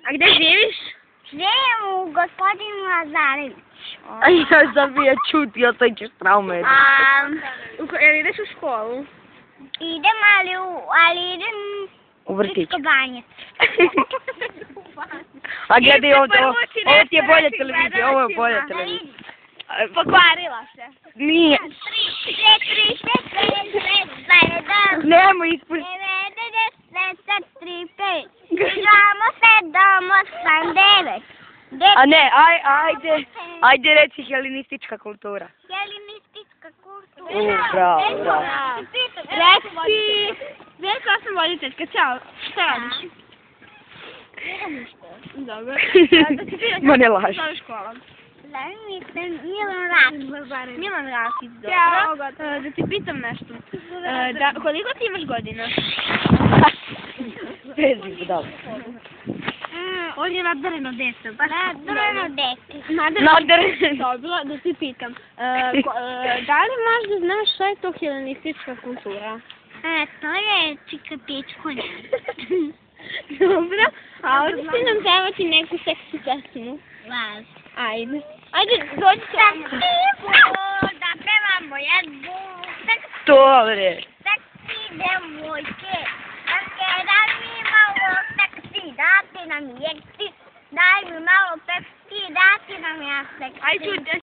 A gde živiš? Živim u gospodinu Lazarević. A ja sam bio čutio, to ćeš traume. Jel ideš u školu? Idem, ali idem U vrtić. Banjac. A gledaj ovdje, ovo ti je bolja televizija, ovo je bolja televizija. Pokvarila se. Nije. 3, 4, 5, 6, 7, Nemoj ispusti. 9, 10, 3, 5. Igramo 7, 8, 9. A ne, ajde reci helenistička kultura. Helenistička kultura. Bravo. Reci, Veljko, ja sam voditeljka, ćao. Šta radiš? Dobro. Ma ne laži. Zove škola. Zovem se Milan Rakić. Milan Rakić, dobro. Da ti pitam nešto. Koliko ti imaš godina? Bezim, dobro. On je nadareno 10. Nadareno 10. Nadareno. Dobro, da ti pitam. Da li možda znaš šta je to helenistička kultura? To je čika pičkulja. Dobro, a ovdje si nam pevati neku seksi pesmu. Važ. Ajde. Ajde, dođi se. Da pevamo jednu Dobre. seksi devojke. Daj mi malo seksi, dati nam jeksi. Daj mi malo pepsi, dati nam ja seksi. Ajde,